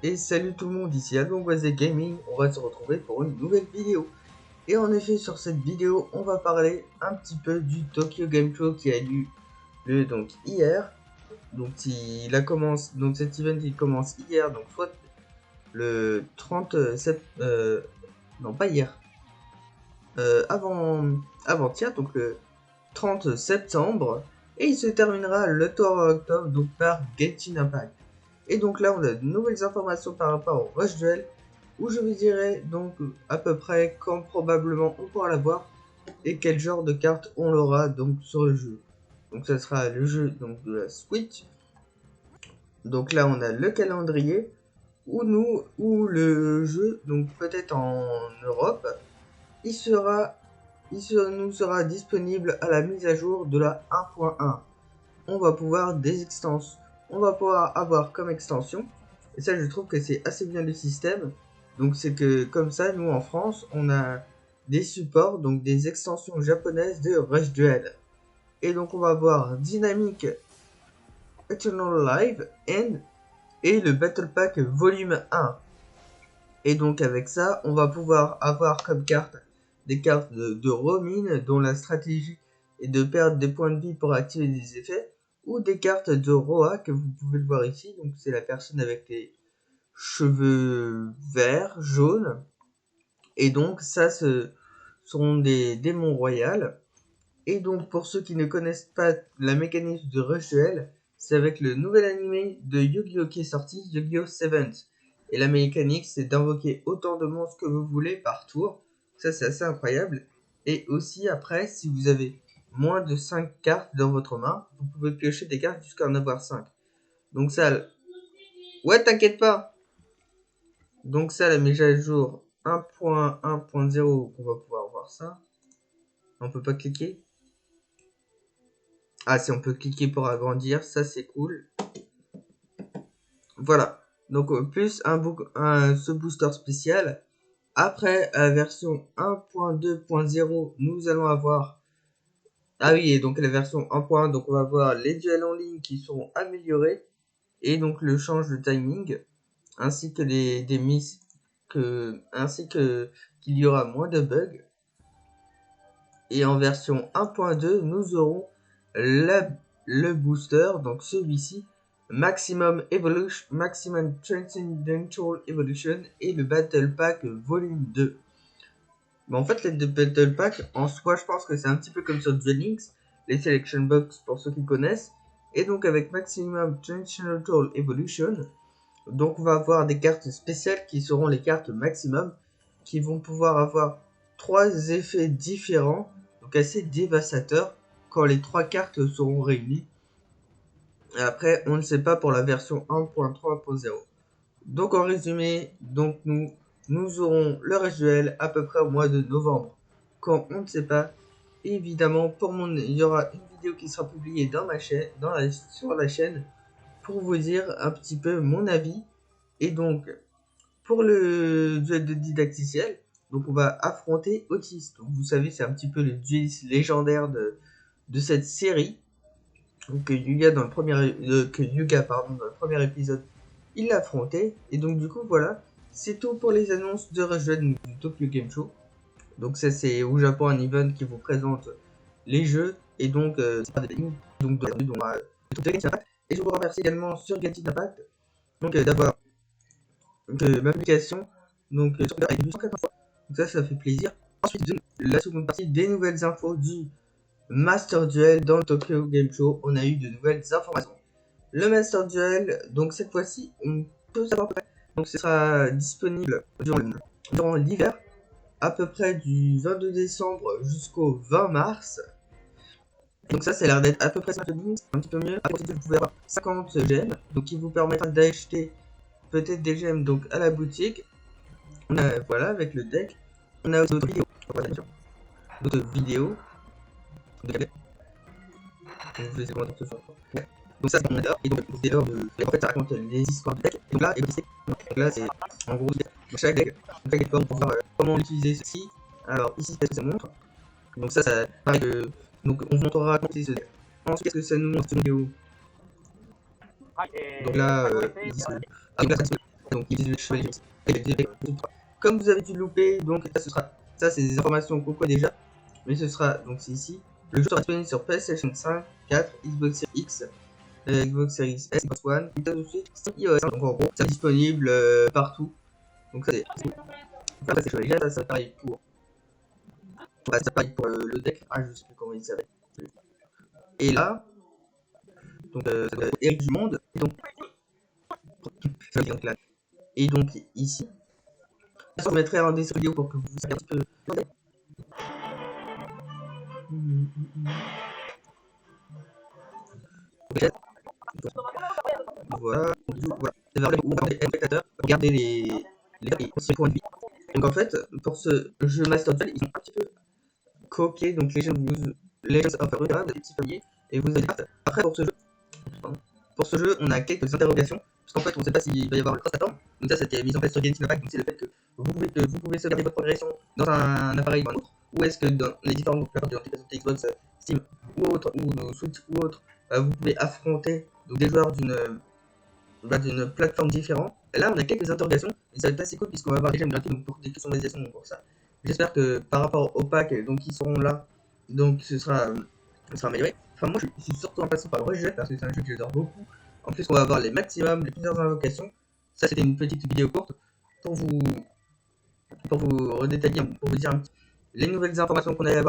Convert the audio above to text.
Et salut tout le monde, ici Albonboisé Gaming, on va se retrouver pour une nouvelle vidéo. Et en effet, sur cette vidéo, on va parler un petit peu du Tokyo Game Show qui a eu lieu donc hier. Donc cet event il commence hier, donc soit le 30 septembre, non pas hier, avant-hier, donc le 30 septembre, et il se terminera le 3 octobre, donc par Genshin Impact. Et donc là, on a de nouvelles informations par rapport au Rush Duel, où je vous dirai donc à peu près quand probablement on pourra l'avoir et quel genre de carte on l'aura donc sur le jeu. Donc ça sera le jeu donc de la Switch. Donc là, on a le calendrier où le jeu donc peut-être en Europe, nous sera disponible à la mise à jour de la 1.1. On va pouvoir on va pouvoir avoir comme extension, et ça je trouve que c'est assez bien le système, donc c'est que comme ça nous en France on a des supports, donc des extensions japonaises de Rush Duel, et donc on va avoir Dynamic Eternal Live et le Battle Pack volume 1, et donc avec ça on va pouvoir avoir comme carte des cartes de Romine dont la stratégie est de perdre des points de vie pour activer des effets, ou des cartes de Roa que vous pouvez le voir ici, donc c'est la personne avec les cheveux verts, jaunes, et donc ça ce seront des démons royales. Et donc pour ceux qui ne connaissent pas la mécanique de Rush Duel, c'est avec le nouvel animé de Yu-Gi-Oh qui est sorti, Yu-Gi-Oh! 7. Et la mécanique c'est d'invoquer autant de monstres que vous voulez par tour, ça c'est assez incroyable. Et aussi après, si vous avez moins de 5 cartes dans votre main, vous pouvez piocher des cartes jusqu'à en avoir 5. Donc ça... Ouais, t'inquiète pas. Donc ça, la mise à jour 1.1.0, on va pouvoir voir ça. On peut pas cliquer. Ah, si on peut cliquer pour agrandir, ça c'est cool. Voilà. Donc plus ce booster spécial. Après, la version 1.2.0, nous allons avoir... Ah oui, et donc la version 1.1, donc on va avoir les duels en ligne qui seront améliorés. Et donc le change de timing, ainsi que ainsi que qu'il y aura moins de bugs. Et en version 1.2, nous aurons le booster, donc celui-ci, Maximum Evolution, Maximum Transcendental Evolution et le Battle Pack Volume 2. Mais en fait, les deux Battle Pack, en soi, je pense que c'est un petit peu comme sur Duel Links, les Selection Box pour ceux qui connaissent. Et donc avec Maximum Transcendental Evolution, donc on va avoir des cartes spéciales qui seront les cartes maximum, qui vont pouvoir avoir 3 effets différents, donc assez dévastateurs, quand les 3 cartes seront réunies. Et après, on ne sait pas pour la version 1.3.0. Donc en résumé, donc nous aurons le Rush Duel à peu près au mois de novembre. Quand on ne sait pas, évidemment, il y aura une vidéo qui sera publiée dans ma chaîne, sur la chaîne, pour vous dire un petit peu mon avis. Et donc, pour le duel de didacticiel, donc on va affronter Otis. Donc vous savez, c'est un petit peu le dueliste légendaire de cette série. Donc que Yuga dans le premier épisode, il l'a affronté. Et donc du coup voilà, c'est tout pour les annonces de Rush Duel du Tokyo Game Show. Donc ça c'est au Japon un event qui vous présente les jeux et donc c'est pas des donc et je vous remercie également sur Genshin Impact donc d'avoir ma publication donc avec 280 fois. Donc ça fait plaisir. Ensuite la seconde partie des nouvelles infos du Master Duel dans le Tokyo Game Show. On a eu de nouvelles informations. Le Master Duel, donc cette fois-ci, on peut savoir. Donc ce sera disponible durant l'hiver, à peu près du 22 décembre jusqu'au 20 mars. Donc ça a l'air d'être à peu près 5 un petit peu mieux. Après, vous pouvez avoir 50 gemmes, donc qui vous permettra d'acheter peut-être des gemmes donc à la boutique. On a, voilà, avec le deck. On a aussi d'autres vidéos. D'autres vidéos. Donc ça c'est mon adore. Et donc c'est l'heure de... En fait ça raconte les histoires du deck. Et donc là c'est en gros chaque deck. Chaque deck on peut voir comment utiliser ceci. Alors ici qu'est-ce que ça montre. Donc ça paraît que... Donc on vous montrera comment utiliser ce deck. Ensuite qu'est-ce que ça nous montre cette vidéo. Donc là ils disent que... Donc 18 chevaliers. Comme vous avez dû le louper, donc ça c'est des informations qu'on connaît déjà, mais ce sera donc c'est ici. Le jeu sera disponible sur PlayStation 5, 4, Xbox Series X, Xbox Series S, Xbox One, Nintendo Switch, iOS. Donc en gros, c'est disponible partout. Donc ça c'est cool. Après c'est chevalier, ça pareil pour. Ouais, ça pareil pour le deck. Ah je sais plus comment il s'appelle. Et là, donc Eric du Monde. Et donc ici, je mettrai un dessin vidéo pour que vous sachiez un petit peu. Voilà. Regardez les points de vie. Donc en fait, pour ce jeu Master Duel, ils ont un petit peu copié donc Legends of Runeterra, des petits palmiers, et vous avez après pour ce jeu, on a quelques interrogations, parce qu'en fait, on ne sait pas s'il va y avoir le cross-platform. Donc ça, c'était mis en place sur Genshin Impact, donc c'est le fait que vous pouvez sauvegarder votre progression dans un appareil ou un autre, ou est-ce que dans les différentes plateformes de l'application Xbox, Steam ou autre, ou Switch ou autre, vous pouvez affronter donc, des joueurs d'une plateforme différente. Et là, on a quelques interrogations, et ça va être assez cool puisqu'on va avoir déjà une gratuite donc pour des customisations pour ça. J'espère que par rapport aux packs donc qui seront là, donc ce sera amélioré. Enfin, moi je suis surtout impatient par le rejet parce que c'est un jeu que j'adore beaucoup. En plus, on va avoir les maximums, les plusieurs invocations. Ça, c'était une petite vidéo courte pour vous redétailler, pour vous dire les nouvelles informations qu'on allait avoir.